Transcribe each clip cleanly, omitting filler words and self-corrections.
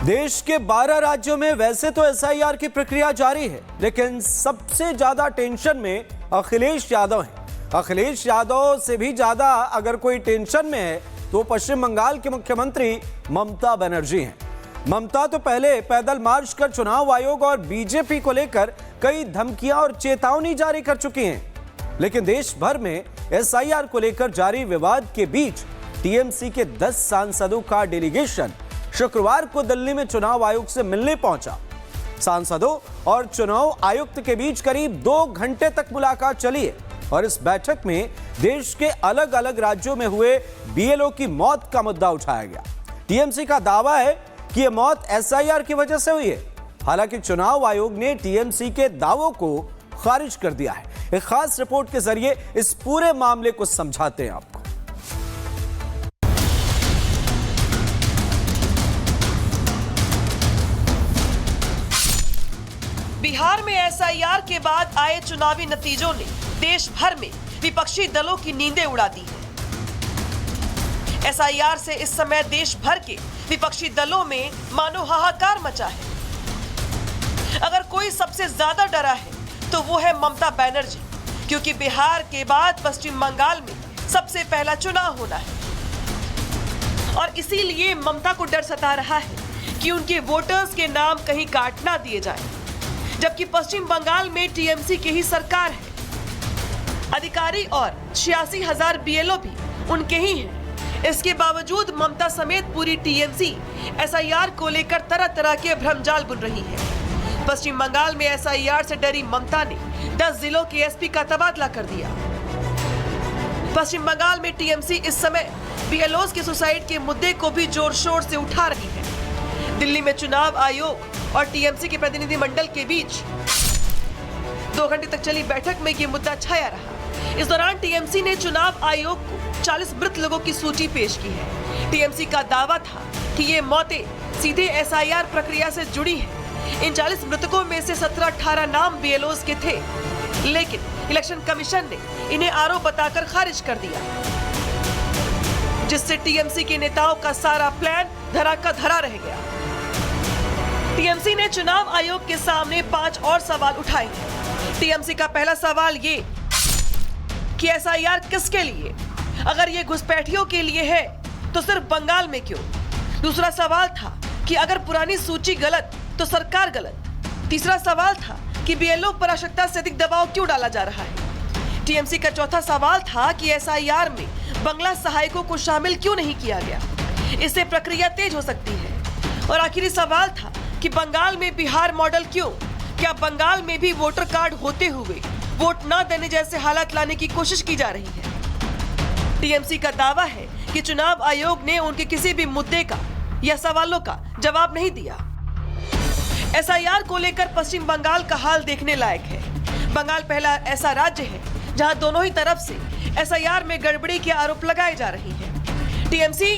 देश के 12 राज्यों में वैसे तो एसआईआर की प्रक्रिया जारी है, लेकिन सबसे ज्यादा टेंशन में अखिलेश यादव हैं। अखिलेश यादव से भी ज्यादा अगर कोई टेंशन में है तो पश्चिम बंगाल के मुख्यमंत्री ममता बनर्जी हैं। ममता तो पहले पैदल मार्च कर चुनाव आयोग और बीजेपी को लेकर कई धमकियां और चेतावनी जारी कर चुकी हैं, लेकिन देश भर में एसआईआर को लेकर जारी विवाद के बीच टीएमसी के 10 सांसदों का डेलीगेशन शुक्रवार को दिल्ली में चुनाव आयोग से मिलने पहुंचा। सांसदों और चुनाव आयुक्त के बीच करीब 2 घंटे तक मुलाकात चली है और इस बैठक में देश के अलग अलग राज्यों में हुए बीएलओ की मौत का मुद्दा उठाया गया। टीएमसी का दावा है कि यह मौत एसआईआर की वजह से हुई है। हालांकि चुनाव आयोग ने टीएमसी के दावों को खारिज कर दिया है। एक खास रिपोर्ट के जरिए इस पूरे मामले को समझाते हैं आपको। बिहार में एसआईआर के बाद आए चुनावी नतीजों ने देश भर में विपक्षी दलों की नींदें उड़ा दी है। एसआईआर से इस समय देश भर के विपक्षी दलों में मानो हाहाकार मचा है। अगर कोई सबसे ज्यादा डरा है तो वो है ममता बनर्जी, क्योंकि बिहार के बाद पश्चिम बंगाल में सबसे पहला चुनाव होना है और इसीलिए ममता को डर सता रहा है कि उनके वोटर्स के नाम कहीं काट ना दिए जाएं। जबकि पश्चिम बंगाल में टीएमसी की ही सरकार है। अधिकारी और 86,000 बीएलओ भी उनके ही हैं। इसके बावजूद ममता समेत पूरी टीएमसी एसआईआर को लेकर तरह तरह के भ्रमजाल बुन रही है। पश्चिम बंगाल में एसआईआर से डरी ममता ने 10 जिलों के एसपी का तबादला कर दिया। पश्चिम बंगाल में टीएमसी इस समय बीएलओ के सुसाइड के मुद्दे को भी जोर शोर से उठा रही है। दिल्ली में चुनाव आयोग और टीएमसी के प्रतिनिधि मंडल के बीच 2 घंटे तक चली बैठक में ये मुद्दा छाया रहा। इस दौरान टीएमसी ने चुनाव आयोग को 40 मृत लोगों की सूची पेश की है। टीएमसी का दावा था कि ये मौतें सीधे एसआईआर प्रक्रिया से जुड़ी हैं। इन 40 मृतकों में से 17-18 नाम बीएलओस के थे, लेकिन इलेक्शन कमीशन ने इन्हें आरोप बताकर खारिज कर दिया, जिससे टीएमसी के नेताओं का सारा प्लान धरा का धरा रह गया। टीएमसी ने चुनाव आयोग के सामने 5 और सवाल उठाए हैं। टीएमसी का पहला सवाल ये कि एसआईआर किसके लिए? अगर ये घुसपैठियों के लिए है तो सिर्फ बंगाल में क्यों? दूसरा सवाल था कि अगर पुरानी सूची गलत तो सरकार गलत। तीसरा सवाल था कि बीएलओ पर आवश्यकता से अधिक दबाव क्यों डाला जा रहा है? टीएमसी का चौथा सवाल था कि एसआईआर में बंगला सहायकों को शामिल क्यों नहीं किया गया? इससे प्रक्रिया तेज हो सकती है। और आखिरी सवाल था कि बंगाल में बिहार मॉडल क्यों? क्या बंगाल में भी वोटर कार्ड होते हुए वोट न देने जैसे हालात लाने की कोशिश की जा रही है? टीएमसी का दावा है कि चुनाव आयोग ने उनके किसी भी मुद्दे का या सवालों का जवाब नहीं दिया। एसआईआर को लेकर पश्चिम बंगाल का हाल देखने लायक है। बंगाल पहला ऐसा राज्य है जहां दोनों ही तरफ से एसआईआर में गड़बड़ी के आरोप लगाए जा रहे हैं। टीएमसी,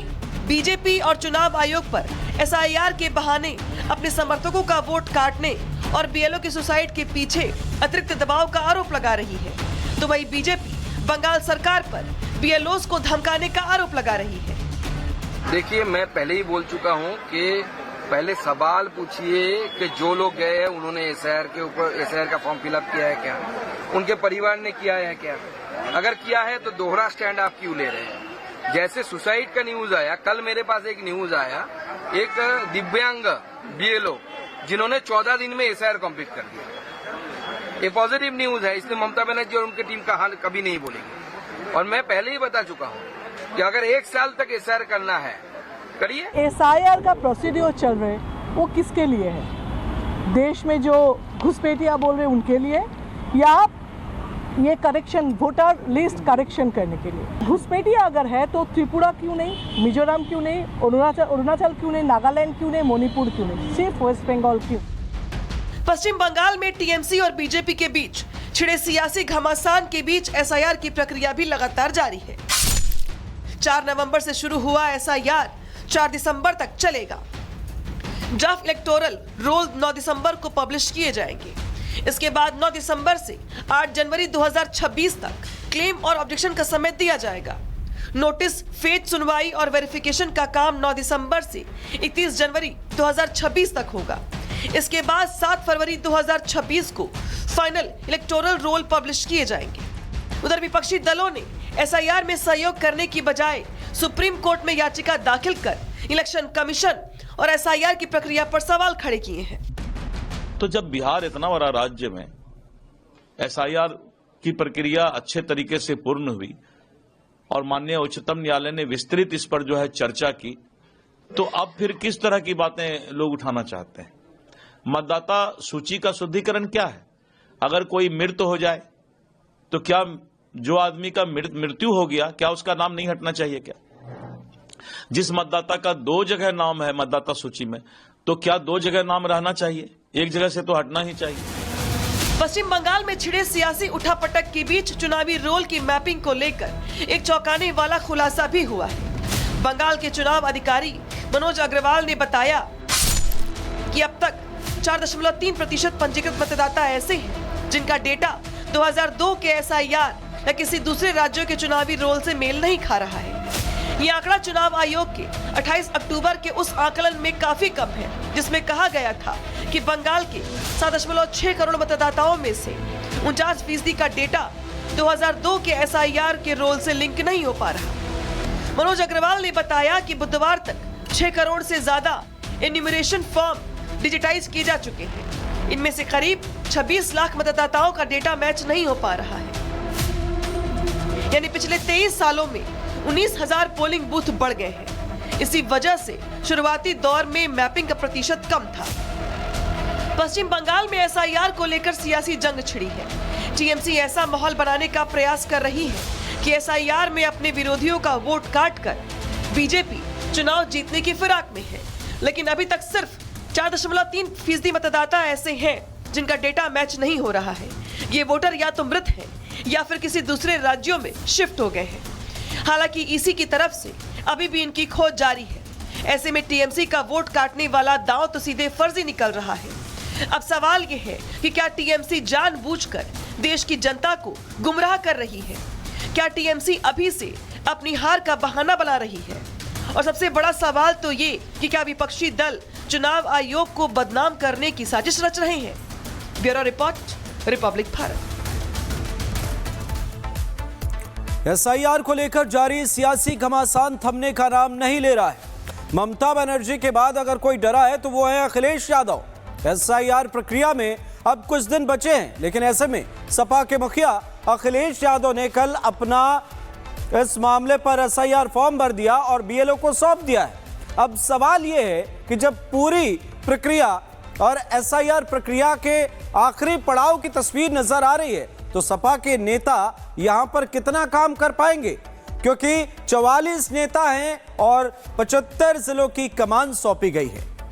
बीजेपी और चुनाव आयोग पर एसआईआर के बहाने अपने समर्थकों का वोट काटने और बीएलओ की सुसाइड के पीछे अतिरिक्त दबाव का आरोप लगा रही है, तो वही बीजेपी बंगाल सरकार पर बीएलओस को धमकाने का आरोप लगा रही है। देखिए, मैं पहले ही बोल चुका हूं कि पहले सवाल पूछिए कि जो लोग गए हैं उन्होंने एसआईआर का फॉर्म फिलअप किया है क्या? उनके परिवार ने किया है क्या? अगर किया है तो दोहरा स्टैंड आप क्यों ले रहे हैं? जैसे सुसाइड का न्यूज आया, कल मेरे पास एक न्यूज आया, एक दिव्यांग बीएलओ जिन्होंने 14 दिन में एसआईआर कंप्लीट कर दिया। ये पॉजिटिव न्यूज है, इसलिए ममता बनर्जी और उनकी टीम का हाल कभी नहीं बोलेगी। और मैं पहले ही बता चुका हूँ कि अगर 1 साल तक एसआईआर करना है, करिए। एसआईआर का प्रोसीड्योर चल रहे वो किसके लिए है? देश में जो घुसपैठिया बोल रहे उनके लिए, या ये करेक्शन, वोटर लिस्ट करेक्शन करने के लिए? घुसपैठिया अगर है तो त्रिपुरा क्यों नहीं, मिजोरम क्यों नहीं, अरुणाचल क्यों नहीं, नागालैंड क्यों नहीं, मणिपुर क्यों नहीं, सिर्फ वेस्ट बंगाल क्यों? पश्चिम बंगाल में टीएमसी और बीजेपी के बीच छिड़े सियासी घमासान के बीच एसआईआर की प्रक्रिया भी लगातार जारी है। 4 नवंबर से शुरू हुआ एसआईआर 4 दिसंबर तक चलेगा। ड्राफ्ट इलेक्टोरल रोल 9 दिसंबर को पब्लिश किए जाएंगे। इसके बाद 9 दिसंबर से 8 जनवरी 2026 तक क्लेम और ऑब्जेक्शन का समय दिया जाएगा। नोटिस, फेज सुनवाई और वेरिफिकेशन का काम 9 दिसंबर से 31 जनवरी 2026 तक होगा। इसके बाद 7 फरवरी 2026 को फाइनल इलेक्टोरल रोल पब्लिश किए जाएंगे। उधर विपक्षी दलों ने एसआईआर में सहयोग करने की बजाय सुप्रीम कोर्ट में याचिका दाखिल कर इलेक्शन कमीशन और एसआईआर की प्रक्रिया पर सवाल खड़े किए हैं। तो जब बिहार इतना बड़ा राज्य में एसआईआर की प्रक्रिया अच्छे तरीके से पूर्ण हुई और माननीय उच्चतम न्यायालय ने विस्तृत इस पर जो है चर्चा की, तो अब फिर किस तरह की बातें लोग उठाना चाहते हैं? मतदाता सूची का शुद्धिकरण क्या है? अगर कोई मृत हो जाए तो क्या जो आदमी का मृत्यु हो गया, क्या उसका नाम नहीं हटना चाहिए? क्या जिस मतदाता का 2 जगह नाम है मतदाता सूची में, तो क्या 2 जगह नाम रहना चाहिए? एक जगह से तो हटना ही चाहिए। पश्चिम बंगाल में छिड़े सियासी उठापटक के बीच चुनावी रोल की मैपिंग को लेकर एक चौंकाने वाला खुलासा भी हुआ है। बंगाल के चुनाव अधिकारी मनोज अग्रवाल ने बताया कि अब तक 4.3% पंजीकृत मतदाता ऐसे हैं जिनका डेटा 2002 के एसआईआर या किसी दूसरे राज्यों के चुनावी रोल से मेल नहीं खा रहा है। ये आंकड़ा चुनाव आयोग के 28 अक्टूबर के उस आकलन में काफी कम है जिसमें कहा गया था कि बंगाल के 7.6 करोड़ मतदाताओं में से 49% का डेटा 2002 के एसआईआर के रोल से लिंक नहीं हो पा रहा। मनोज अग्रवाल ने बताया कि बुधवार तक 6 करोड़ से ज्यादा एन्यूमरेशन फॉर्म डिजिटाइज किए जा चुके हैं। इनमें से करीब 26 लाख मतदाताओं का डेटा मैच नहीं हो पा रहा है। यानी पिछले 23 सालों में 19,000 पोलिंग बूथ बढ़ गए हैं। इसी वजह से शुरुआती दौर में मैपिंग का प्रतिशत कम था। पश्चिम बंगाल में एसआईआर को लेकर सियासी जंग छिड़ी है। टीएमसी ऐसा माहौल बनाने का प्रयास कर रही है कि एसआईआर में अपने विरोधियों का वोट काटकर बीजेपी चुनाव जीतने की फिराक में है, लेकिन अभी तक सिर्फ 4.3% मतदाता ऐसे हैं जिनका डेटा मैच नहीं हो रहा है। ये वोटर या तो मृत हैं या फिर किसी दूसरे राज्यों में शिफ्ट हो गए हैं। हालांकि ईसी की तरफ से अभी भी इनकी खोज जारी है। ऐसे में टीएमसी का वोट काटने वाला दांव तो सीधे फर्जी निकल रहा है। अब सवाल ये है कि क्या टीएमसी जानबूझकर देश की जनता को गुमराह कर रही है? क्या टीएमसी अभी से अपनी हार का बहाना बना रही है? और सबसे बड़ा सवाल तो ये कि क्या विपक्षी दल चुनाव आयोग को बदनाम करने की साजिश रच रहे हैं? Bureau report, Republic Bharat. SIR को लेकर जारी सियासी घमासान थमने का नाम नहीं ले रहा है। ममता बनर्जी के बाद अगर कोई डरा है तो वो है अखिलेश यादव। एसआईआर प्रक्रिया में अब कुछ दिन बचे हैं, लेकिन ऐसे में सपा के मुखिया अखिलेश यादव ने कल अपना इस मामले पर एसआईआर फॉर्म भर दिया और बीएलओ को सौंप दिया है। अब सवाल यह है कि जब पूरी प्रक्रिया और एसआईआर प्रक्रिया के आखिरी पड़ाव की तस्वीर नजर आ रही है तो सपा के नेता यहां पर कितना काम कर पाएंगे, क्योंकि 44 नेता हैं और 75 जिलों की कमान सौंपी गई है।